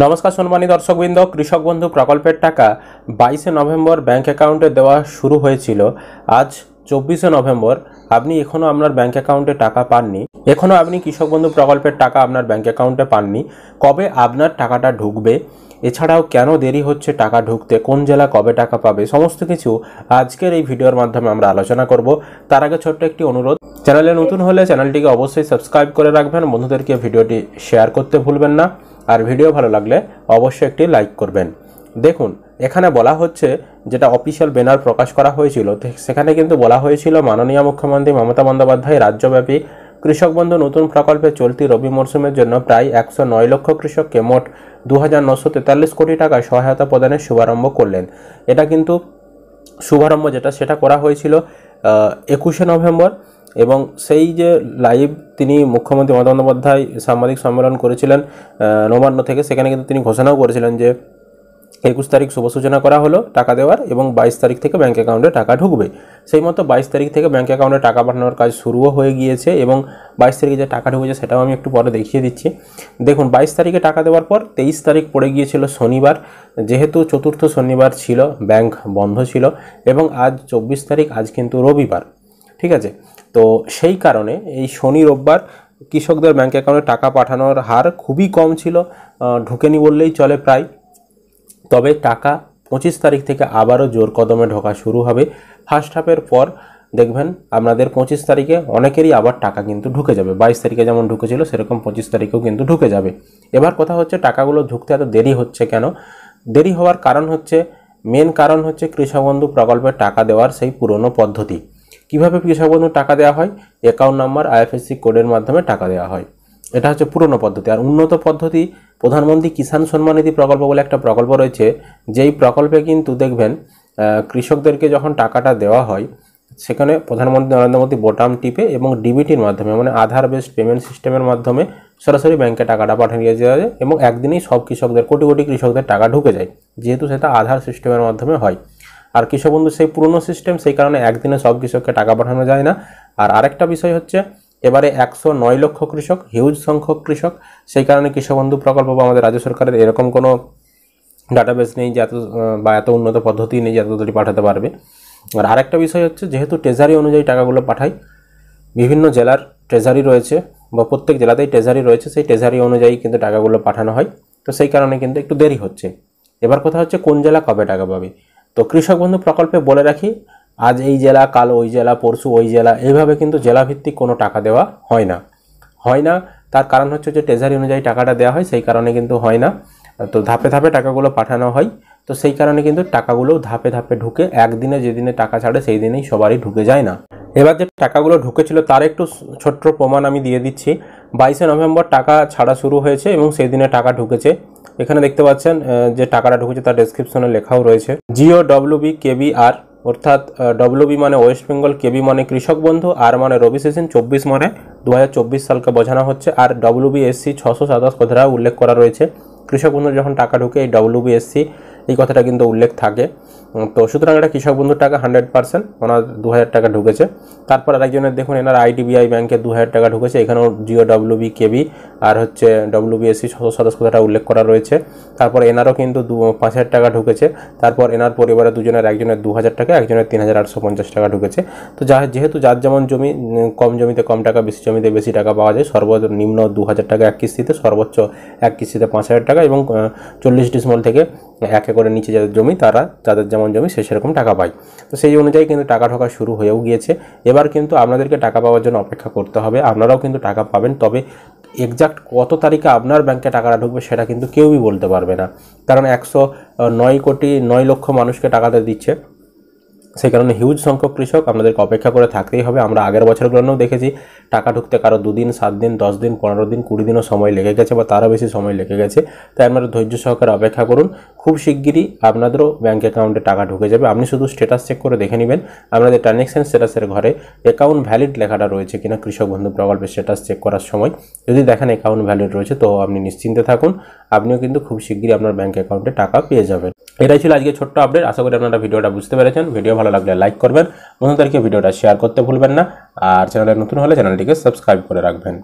নমস্কার সম্মানিত দর্শকবৃন্দ, কৃষক বন্ধু প্রকল্পের টাকা 22শে নভেম্বর ব্যাংক অ্যাকাউন্টে দেওয়া শুরু হয়েছিল। আজ 24শে নভেম্বর, আপনি এখনও আপনার ব্যাংক অ্যাকাউন্টে টাকা পাননি। এখনও আপনি কৃষক বন্ধু প্রকল্পের টাকা আপনার ব্যাংক অ্যাকাউন্টে পাননি। কবে আপনার টাকাটা ঢুকবে, এছাড়াও কেন দেরি হচ্ছে টাকা ঢুকতে, কোন জেলা কবে টাকা পাবে, সমস্ত কিছু আজকের এই ভিডিওর মাধ্যমে আমরা আলোচনা করব। তার আগে ছোট্ট একটি অনুরোধ, চ্যানেলে নতুন হলে চ্যানেলটিকে অবশ্যই সাবস্ক্রাইব করে রাখবেন, বন্ধুদেরকে ভিডিওটি শেয়ার করতে ভুলবেন না, আর ভিডিও ভালো লাগলে অবশ্যই একটি লাইক করবেন। দেখুন, এখানে বলা হচ্ছে, যেটা অফিসিয়াল ব্যানার প্রকাশ করা হয়েছিল সেখানে কিন্তু বলা হয়েছিল মাননীয় মুখ্যমন্ত্রী মমতা বন্দ্যোপাধ্যায় রাজ্যব্যাপী কৃষক বন্ধু নতুন প্রকল্পে চলতি রবি মরশুমের জন্য প্রায় 109 লক্ষ কৃষককে মোট 2943 কোটি টাকা সহায়তা প্রদানের শুভারম্ভ করলেন। এটা কিন্তু শুভারম্ভ সেটা করা হয়েছিল 21শে নভেম্বর, এবং সেই যে লাইভ তিনি মুখ্যমন্ত্রী মমতা বন্দ্যোপাধ্যায় সাংবাদিক সম্মেলন করেছিলেন নবান্ন থেকে, সেখানে কিন্তু তিনি ঘোষণাও করেছিলেন যে 21 তারিখ শুভ সূচনা করা হলো টাকা দেওয়ার, এবং 22 তারিখ থেকে ব্যাঙ্ক অ্যাকাউন্টে টাকা ঢুকবে। সেই মতো 22 তারিখ থেকে ব্যাঙ্ক অ্যাকাউন্টে টাকা পাঠানোর কাজ শুরুও হয়ে গিয়েছে, এবং 22 তারিখে যে টাকা ঢুকেছে সেটাও আমি একটু পরে দেখিয়ে দিচ্ছি। দেখুন, 22 তারিখে টাকা দেওয়ার পর 23 তারিখ পড়ে গিয়েছিল শনিবার, যেহেতু চতুর্থ শনিবার ছিল, ব্যাংক বন্ধ ছিল, এবং আজ 24 তারিখ, আজ কিন্তু রবিবার, ঠিক আছে। তো সেই কারণে এই শনি রোববার কৃষকদের ব্যাঙ্ক অ্যাকাউন্টে টাকা পাঠানোর হার খুবই কম ছিল, ঢোকেনি বললেই চলে প্রায়। তবে টাকা 25 তারিখ থেকে আবারও জোর কদমে ঢোকা শুরু হবে। ফার্স্ট হাফের পর দেখবেন আপনাদের 25 তারিখে অনেকেরই আবার টাকা কিন্তু ঢুকে যাবে। 22 তারিখে যেমন ঢুকেছিল সেরকম 25 তারিখেও কিন্তু ঢুকে যাবে। এবার কথা হচ্ছে, টাকাগুলো ঢুকতে এত দেরি হচ্ছে কেন? দেরি হওয়ার কারণ হচ্ছে, মেন কারণ হচ্ছে কৃষক বন্ধু প্রকল্পের টাকা দেওয়ার সেই পুরনো পদ্ধতি। কিভাবে কৃষক বন্ধু টাকা দেওয়া হয়? অ্যাকাউন্ট নাম্বার, আইএফএসসি কোডের মাধ্যমে টাকা দেওয়া হয়। এটা হচ্ছে পুরনো পদ্ধতি। আর উন্নত পদ্ধতি প্রধানমন্ত্রী কিষাণ সম্মান নিধি প্রকল্প বলে একটা প্রকল্প রয়েছে, যেই প্রকল্পে কিন্তু দেখবেন কৃষকদেরকে যখন টাকাটা দেওয়া হয়, সেখানে প্রধানমন্ত্রী নরেন্দ্র মোদী বোতাম টিপে এবং ডিবিটির মাধ্যমে, মানে আধার বেসড পেমেন্ট সিস্টেমের মাধ্যমে সরাসরি ব্যাংকে টাকাটা পাঠিয়ে দেওয়া যায়, এবং একদিনেই সব কৃষকদের, কোটি কোটি কৃষকদের টাকা ঢুকে যায়, যেহেতু সেটা আধার সিস্টেমের মাধ্যমে হয়। আর কৃষক বন্ধু সেই পুরনো সিস্টেম, সেই কারণে একদিনে সব কৃষককে টাকা পাঠানো যায় না। আর আরেকটা বিষয় হচ্ছে, এবারে 109 লক্ষ কৃষক, হিউজ সংখ্যক কৃষক, সেই কারণে কৃষক বন্ধু প্রকল্প বা আমাদের রাজ্য সরকারের এরকম কোনো ডাটাবেস নেই যে এত উন্নত পদ্ধতি নেই যে এত তাড়াতাড়ি পাঠাতে পারবে। আর আরেকটা বিষয় হচ্ছে, যেহেতু ট্রেজারি অনুযায়ী টাকাগুলো পাঠায়, বিভিন্ন জেলার ট্রেজারি রয়েছে বা প্রত্যেক জেলাতেই ট্রেজারি রয়েছে, সেই ট্রেজারি অনুযায়ী কিন্তু টাকাগুলো পাঠানো হয়। তো সেই কারণে কিন্তু একটু দেরি হচ্ছে। এবার কথা হচ্ছে, কোন জেলা কবে টাকা পাবে? তো কৃষক বন্ধু প্রকল্পে বলে রাখি, আজ এই জেলা, কাল ওই জেলা, পরশু ওই জেলা, এইভাবে কিন্তু জেলাভিত্তিক কোনো টাকা দেওয়া হয় না। তার কারণ হচ্ছে যে ট্রেজারি অনুযায়ী টাকাটা দেওয়া হয়, সেই কারণে কিন্তু হয় না। তো ধাপে ধাপে টাকাগুলো পাঠানো হয়, তো সেই কারণে কিন্তু টাকাগুলো ধাপে ধাপে ঢুকে, একদিনে যেদিনে টাকা ছাড়ে সেই দিনেই সবারই ঢুকে যায় না। এবার যে টাকাগুলো ঢুকেছিল তার একটু ছোট্ট প্রমাণ আমি দিয়ে দিচ্ছি। 22শে নভেম্বর টাকা ছাড়া শুরু হয়েছে এবং সেই দিনে টাকা ঢুকেছে। এখানে দেখতে পাচ্ছেন যে টাকাটা ঢুকেছে তার ডেসক্রিপশনে লেখাও রয়েছে। GOWB KBR, অর্থাৎ WB মানে ওয়েস্ট বেঙ্গল, KB মানে কৃষক বন্ধু, আর মানে রবি সিজন, 24 মানে 2024 সালকে বোঝানো হচ্ছে। আর WBSC 627 কথাটা উল্লেখ করা রয়েছে। কৃষক বন্ধুর যখন টাকা ঢুকে এই WBSC এই কথাটা কিন্তু উল্লেখ থাকে। তো সুতরাং এটা কৃষক বন্ধুর টাকা 100%, ওনার 2000 টাকা ঢুকেছে। তারপর আরেকজনের দেখুন, এনার IDBI ব্যাংকে 2000 টাকা ঢুকেছে, এখানেও GOWB KB আর হচ্ছে WBSC 627 কথাটা উল্লেখ করা রয়েছে। তারপর এনারও কিন্তু 5000 টাকা ঢুকেছে। তারপর এনার পরিবারে দুজনের, একজনের 2000 টাকা, একজনের 3850 টাকা ঢুকেছে। তো যেহেতু যার যেমন জমি, কম জমিতে কম টাকা, বেশি জমিতে বেশি টাকা পাওয়া যায়। সর্বনিম্ন 2000 টাকা এক কিস্তিতে, সর্বোচ্চ এক কিস্তিতে 5000 টাকা, এবং 40 ডিসিমল থেকে 1 একরের নিচে যাদের জমি, তারা যাদের যেমন জমি সে সেরকম টাকা পায়। তো সেই অনুযায়ী কিন্তু টাকা ঢোকা শুরু হয়েও গিয়েছে। এবার কিন্তু আপনাদেরকে টাকা পাওয়ার জন্য অপেক্ষা করতে হবে। আপনারাও কিন্তু টাকা পাবেন, তবে এক্সাক্ট কত তারিখে আপনার ব্যাংকে টাকাটা ঢুকবে সেটা কিন্তু কেউই বলতে পারবে না, কারণ 109 লক্ষ মানুষকে টাকাটা দিচ্ছে। সেই কারণে হিউজ সংখ্যক কৃষক, আপনাদেরকে অপেক্ষা করে থাকতেই হবে। আমরা আগের বছরগুলোও দেখেছি টাকা ঢুকতে কারো 2 দিন, 7 দিন, 10 দিন, 15 দিন, 20 দিনও সময় লেগে গেছে, বা তারও বেশি সময় লেগে গেছে। তাই আপনারা ধৈর্য সহকারে অপেক্ষা করুন, খুব শিগগিরই আপনাদেরও ব্যাঙ্ক অ্যাকাউন্টে টাকা ঢুকে যাবে। আপনি শুধু স্ট্যাটাস চেক করে দেখে নেবেন আপনাদের ট্রানজ্যাকশন স্ট্যাটাসের ঘরে অ্যাকাউন্ট ভ্যালিড লেখাটা রয়েছে কিনা। কৃষক বন্ধু প্রকল্পের স্ট্যাটাস চেক করার সময় যদি দেখেন অ্যাকাউন্ট ভ্যালিড রয়েছে, তো আপনি নিশ্চিন্তে থাকুন, আপনিও কিন্তু খুব শিগগিরই আপনার ব্যাঙ্ক অ্যাকাউন্টে টাকা পেয়ে যাবেন। এটাই ছিল আজকে ছোট্ট আপডেট। আশা করি আপনারা ভিডিওটা বুঝতে পেরেছেন। ভিডিও ভালো লাগলে লাইক করবেন, বন্ধুদেরকে ভিডিওটা শেয়ার করতে ভুলবেন না, আর চ্যানেলে নতুন হলে চ্যানেলটিকে সাবস্ক্রাইব করে রাখবেন।